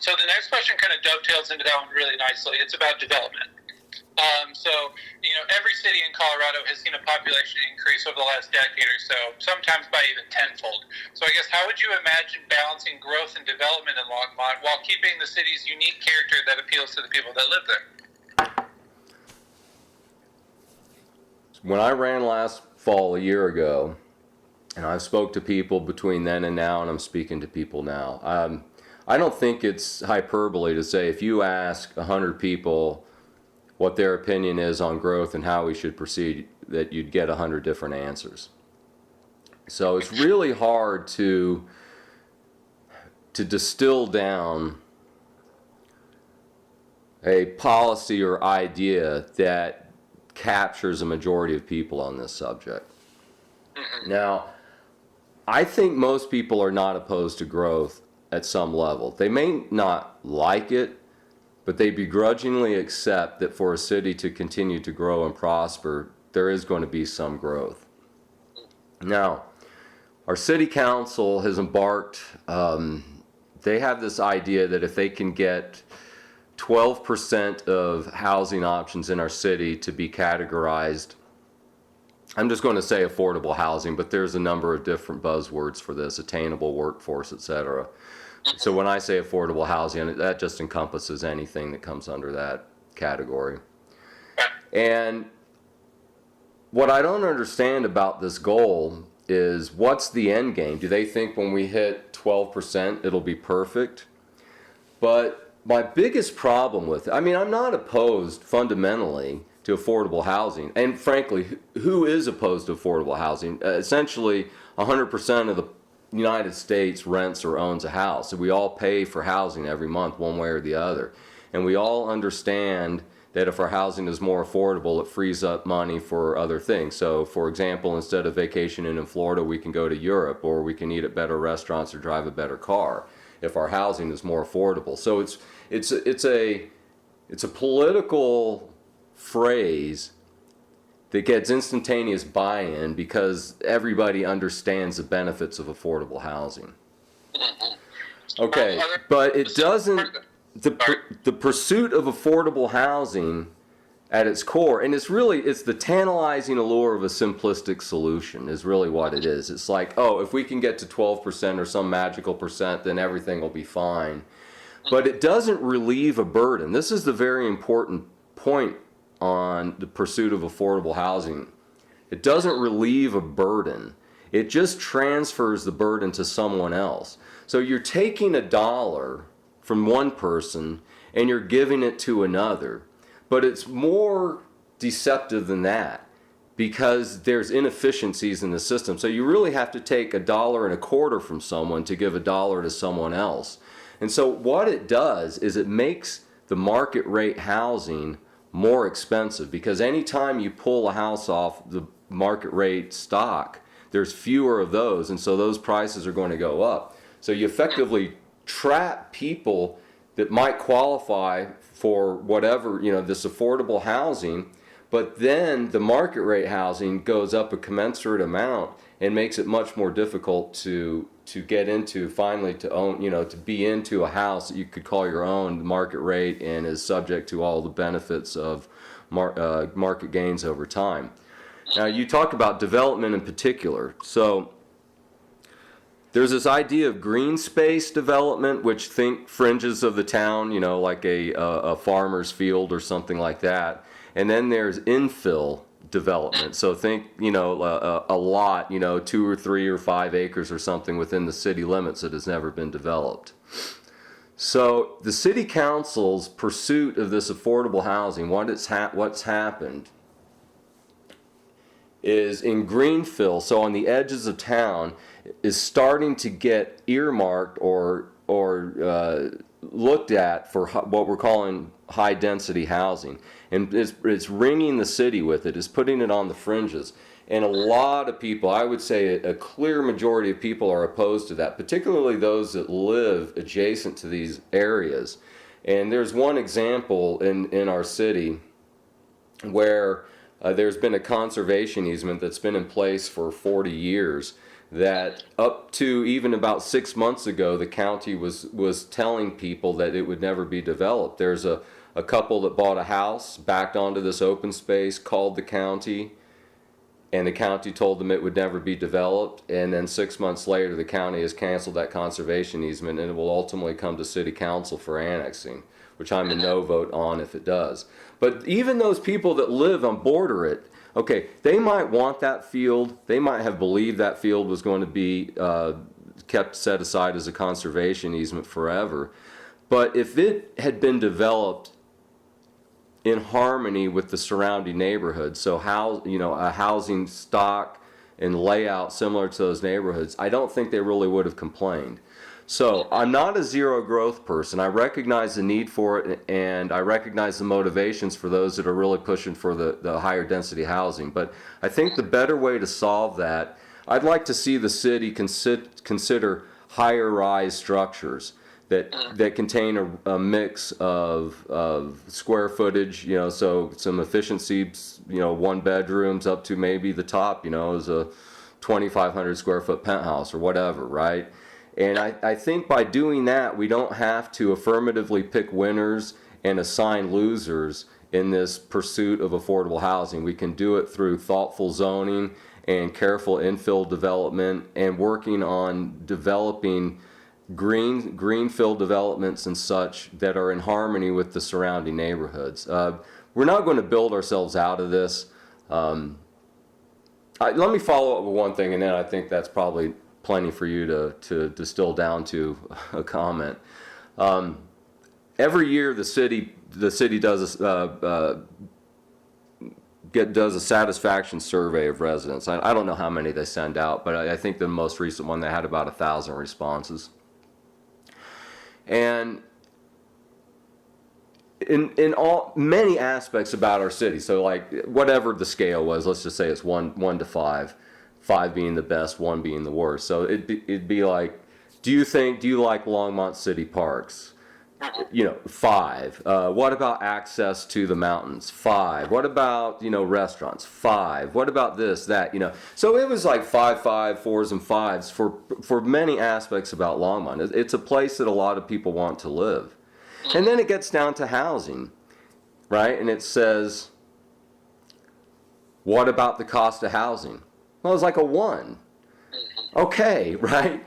So the next question kind of dovetails into that one really nicely. It's about development. So, every city in Colorado has seen a population increase over the last decade or so, sometimes by even tenfold. So I guess how would you imagine balancing growth and development in Longmont while keeping the city's unique character that appeals to the people that live there? When I ran last fall, a year ago, and I've spoke to people between then and now, and I'm speaking to people now, I don't think it's hyperbole to say if you ask 100 people what their opinion is on growth and how we should proceed, that you'd get 100 different answers. So it's really hard to distill down a policy or idea that captures a majority of people on this subject. Now, I think most people are not opposed to growth at some level. They may not like it, but they begrudgingly accept that for a city to continue to grow and prosper, there is going to be some growth. Now, our city council has embarked, they have this idea that if they can get 12% of housing options in our city to be categorized, I'm just going to say affordable housing, but there's a number of different buzzwords for this, attainable workforce, etc. So when I say affordable housing, that just encompasses anything that comes under that category. And what I don't understand about this goal is, what's the end game? Do they think when we hit 12% it'll be perfect? But my biggest problem with it, I'm not opposed fundamentally to affordable housing. And frankly, who is opposed to affordable housing? Essentially, 100% of the United States rents or owns a house. So we all pay for housing every month, one way or the other. And we all understand that if our housing is more affordable, it frees up money for other things. So, for example, instead of vacationing in Florida, we can go to Europe, or we can eat at better restaurants or drive a better car if our housing is more affordable. So it's a political phrase that gets instantaneous buy-in because everybody understands the benefits of affordable housing. Okay, but it doesn't, the pursuit of affordable housing at its core, and it's the tantalizing allure of a simplistic solution is really what it is. It's like, oh, if we can get to 12% or some magical percent, then everything will be fine. But it doesn't relieve a burden. This is the very important point on the pursuit of affordable housing. It doesn't relieve a burden. It just transfers the burden to someone else. So you're taking $1 from one person and you're giving it to another. But it's more deceptive than that because there's inefficiencies in the system. So you really have to take $1.25 from someone to give $1 to someone else. And so what it does is it makes the market rate housing more expensive, because anytime you pull a house off the market rate stock, there's fewer of those, and so those prices are going to go up. So you effectively trap people that might qualify for whatever, this affordable housing, but then the market rate housing goes up a commensurate amount and makes it much more difficult to get into, finally to own, to be into a house that you could call your own, market rate, and is subject to all the benefits of market gains over time. Now, you talk about development in particular. So there's this idea of green space development, which think fringes of the town, like a farmer's field or something like that. And then there's infill development. So think, a lot, 2 or 3 or 5 acres or something within the city limits that has never been developed. So the city council's pursuit of this affordable housing, what's happened is in greenfill, so on the edges of town, is starting to get earmarked or looked at for what we're calling high density housing, and it's ringing the city with it, is putting it on the fringes. And a lot of people, I would say a clear majority of people, are opposed to that, particularly those that live adjacent to these areas. And there's one example in our city where there's been a conservation easement that's been in place for 40 years that up to even about 6 months ago, the county was telling people that it would never be developed. There's a couple that bought a house, backed onto this open space, called the county, and the county told them it would never be developed. And then 6 months later, the county has canceled that conservation easement, and it will ultimately come to city council for annexing, which I'm a no vote on if it does. But even those people that live on border it, okay, they might want that field. They might have believed that field was going to be kept set aside as a conservation easement forever. But if it had been developed in harmony with the surrounding neighborhoods, so a housing stock and layout similar to those neighborhoods, I don't think they really would have complained. So I'm not a zero growth person. I recognize the need for it, and I recognize the motivations for those that are really pushing for the higher density housing. But I think the better way to solve that, I'd like to see the city consider higher rise structures that contain a mix of square footage, so some efficiencies, 1 bedrooms up to maybe the top, is a 2,500 square foot penthouse or whatever, right? And I think by doing that, we don't have to affirmatively pick winners and assign losers in this pursuit of affordable housing. We can do it through thoughtful zoning and careful infill development and working on developing greenfield developments and such that are in harmony with the surrounding neighborhoods. We're not going to build ourselves out of this. Let me follow up with one thing, and then I think that's probably plenty for you to distill down to a comment. Every year the city does a satisfaction survey of residents. I don't know how many they send out, but I think the most recent one, they had about 1,000 responses. And in many aspects about our city, so like whatever the scale was, let's just say it's one to 5. 5 being the best, 1 being the worst. So it'd be like, do you like Longmont City Parks? 5. What about access to the mountains? 5. What about, restaurants? 5. What about this, that, So it was like 5, 4s and 5s for many aspects about Longmont. It's a place that a lot of people want to live. And then it gets down to housing, right? And it says, what about the cost of housing? Well, it's like a 1. Okay, right?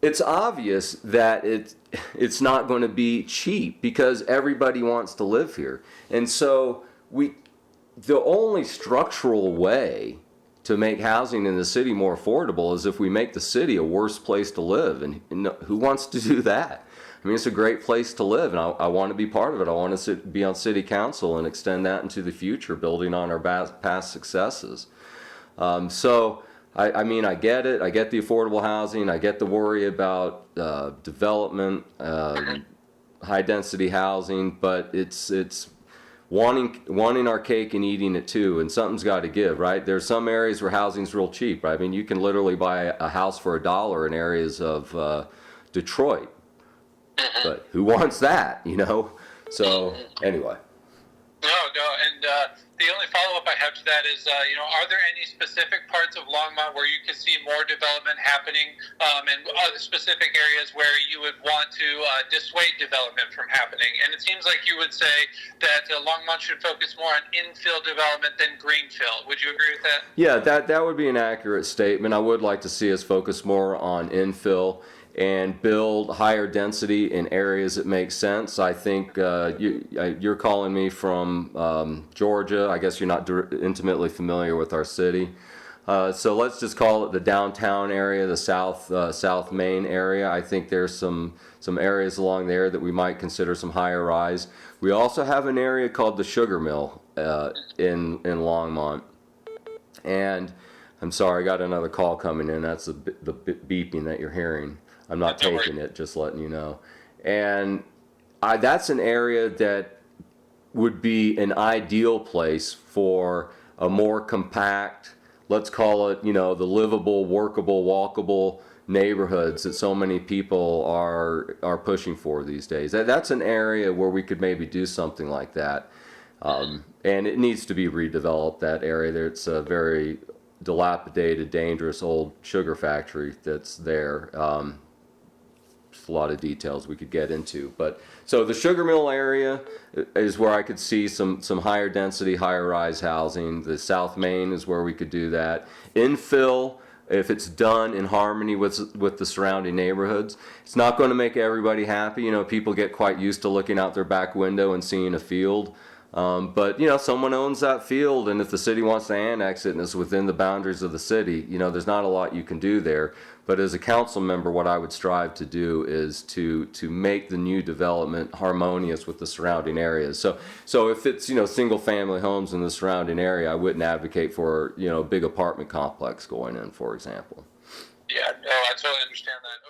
It's obvious that it's not going to be cheap because everybody wants to live here. And so the only structural way to make housing in the city more affordable is if we make the city a worse place to live. And who wants to do that? I mean, it's a great place to live, and I want to be part of it. I want to be on city council and extend that into the future, building on our past successes. So, I mean, I get it. I get the affordable housing. I get the worry about development, high-density housing, but it's wanting our cake and eating it too, and something's got to give, right? There's some areas where housing's real cheap, right? I mean, you can literally buy a house for $1 in areas of Detroit, but who wants that, So, anyway. No, and the only follow-up I have to that is, are there any specific parts of Longmont where you could see more development happening, and other specific areas where you would want to dissuade development from happening? And it seems like you would say that Longmont should focus more on infill development than greenfield. Would you agree with that? Yeah, that would be an accurate statement. I would like to see us focus more on infill and build higher density in areas that make sense. I think you're calling me from Georgia. I guess you're not intimately familiar with our city. So let's just call it the downtown area, the South Main area. I think there's some areas along there that we might consider some higher rise. We also have an area called the Sugar Mill in Longmont. And I'm sorry, I got another call coming in. That's the beeping that you're hearing. I'm not taking it, just letting you know. And that's an area that would be an ideal place for a more compact, let's call it, the livable, workable, walkable neighborhoods that so many people are pushing for these days. That's an area where we could maybe do something like that. And it needs to be redeveloped, that area there. It's very dilapidated, dangerous old sugar factory that's there. There's a lot of details we could get into, but so the sugar mill area is where I could see some higher density, higher rise housing. The South Main is where we could do that. Infill, if it's done in harmony with the surrounding neighborhoods, it's not going to make everybody happy. You know, people get quite used to looking out their back window and seeing a field. But, you know, someone owns that field, and if the city wants to annex it and it's within the boundaries of the city, you know, there's not a lot you can do there. But as a council member, what I would strive to do is to make the new development harmonious with the surrounding areas. So if it's, you know, single family homes in the surrounding area, I wouldn't advocate for, you know, a big apartment complex going in, for example. Yeah, no, I totally understand that.